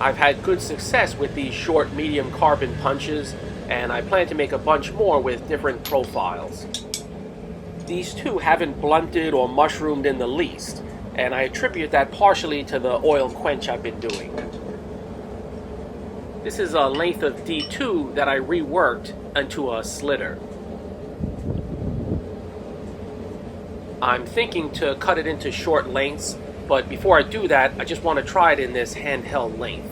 I've had good success with these short medium carbon punches, and I plan to make a bunch more with different profiles. These two haven't blunted or mushroomed in the least, and I attribute that partially to the oil quench I've been doing. This is a length of D2 that I reworked into a slitter. I'm thinking to cut it into short lengths, but before I do that, I just want to try it in this handheld length.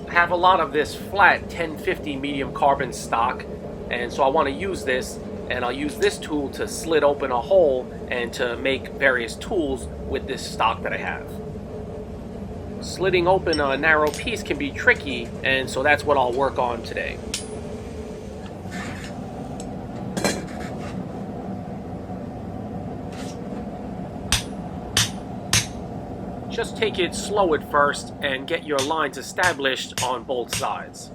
I have a lot of this flat 1050 medium carbon stock, and so I want to use this, and I'll use this tool to slit open a hole and to make various tools with this stock that I have. Slitting open a narrow piece can be tricky, and so that's what I'll work on today. Just take it slow at first and get your lines established on both sides.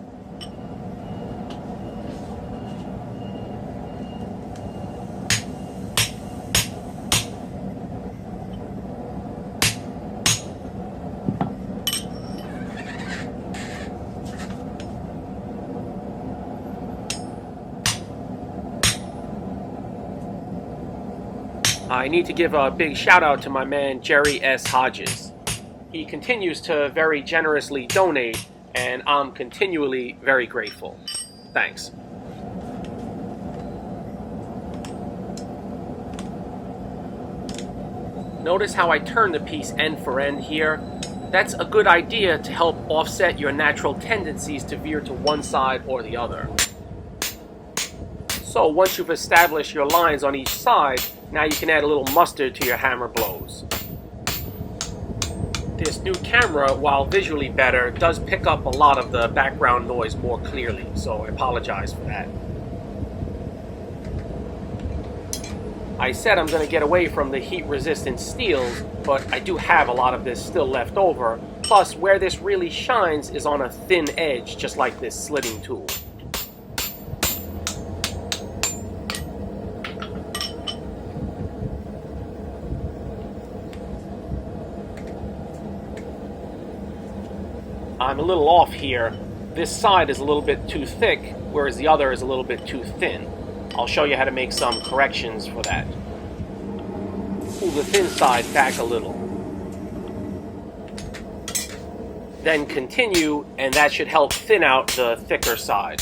I need to give a big shout out to my man Jerry S. Hodges. He continues to very generously donate, and I'm continually very grateful. Thanks. Notice how I turn the piece end for end here? That's a good idea to help offset your natural tendencies to veer to one side or the other. So once you've established your lines on each side, now you can add a little mustard to your hammer blows. This new camera, while visually better, does pick up a lot of the background noise more clearly, so I apologize for that. I said I'm going to get away from the heat-resistant steels, but I do have a lot of this still left over, plus where this really shines is on a thin edge, just like this slitting tool. I'm a little off here. This side is a little bit too thick, whereas the other is a little bit too thin. I'll show you how to make some corrections for that. Pull the thin side back a little. Then continue, and that should help thin out the thicker side.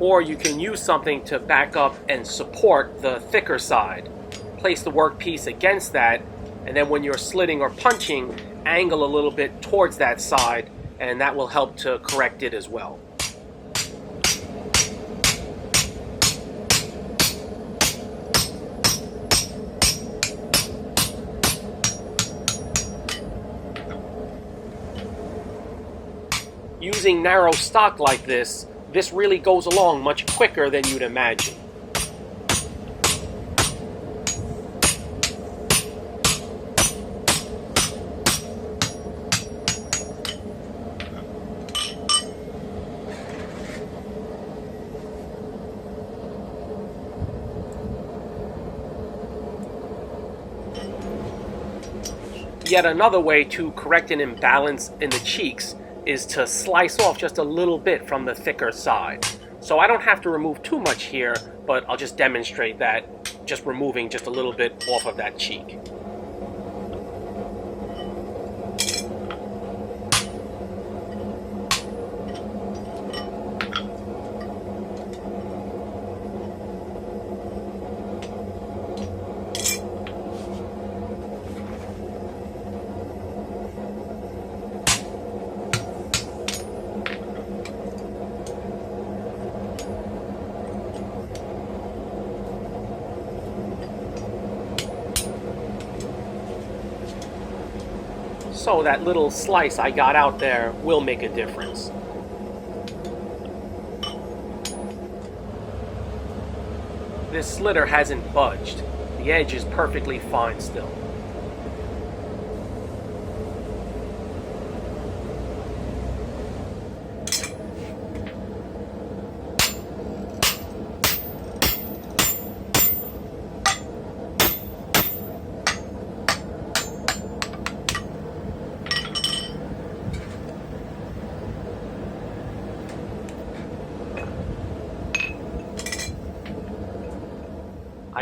Or you can use something to back up and support the thicker side. Place the workpiece against that, and then when you're slitting or punching, angle a little bit towards that side, and that will help to correct it as well. Using narrow stock like this really goes along much quicker than you'd imagine. Yet another way to correct an imbalance in the cheeks is to slice off just a little bit from the thicker side. So I don't have to remove too much here, but I'll just demonstrate that, just removing just a little bit off of that cheek. So that little slice I got out there will make a difference. This slitter hasn't budged. The edge is perfectly fine still.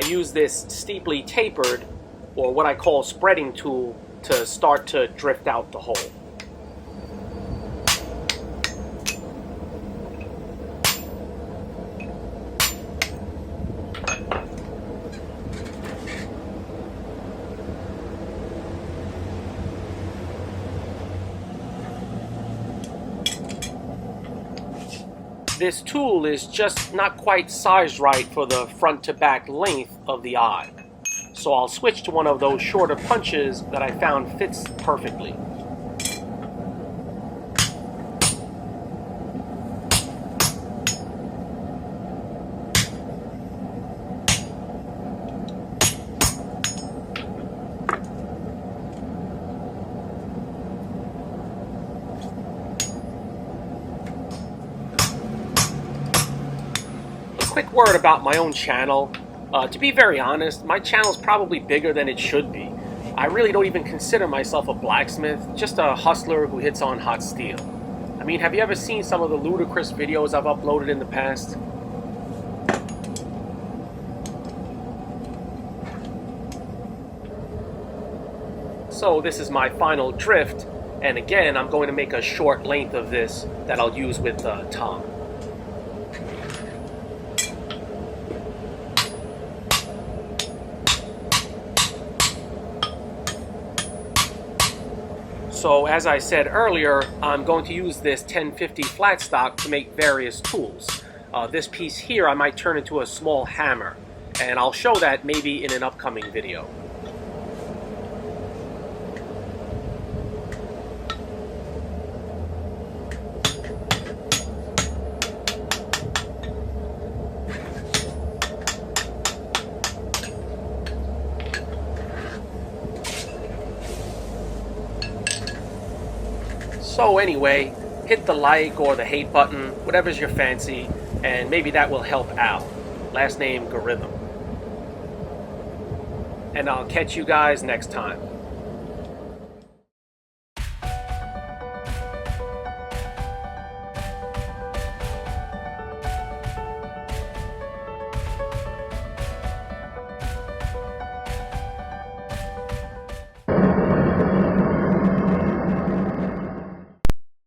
use this steeply tapered, or what I call spreading tool, to start to drift out the hole. This tool is just not quite sized right for the front to back length of the eye. So I'll switch to one of those shorter punches that I found fits perfectly. Quick word about my own channel. To be very honest, my channel's probably bigger than it should be. I really don't even consider myself a blacksmith, just a hustler who hits on hot steel. I mean, have you ever seen some of the ludicrous videos I've uploaded in the past? So this is my final drift, and again, I'm going to make a short length of this that I'll use with the tong. So as I said earlier, I'm going to use this 1050 flat stock to make various tools. This piece here I might turn into a small hammer, and I'll show that maybe in an upcoming video. So anyway, hit the like or the hate button, whatever's your fancy, and maybe that will help out. Last name, Gorhythm. And I'll catch you guys next time.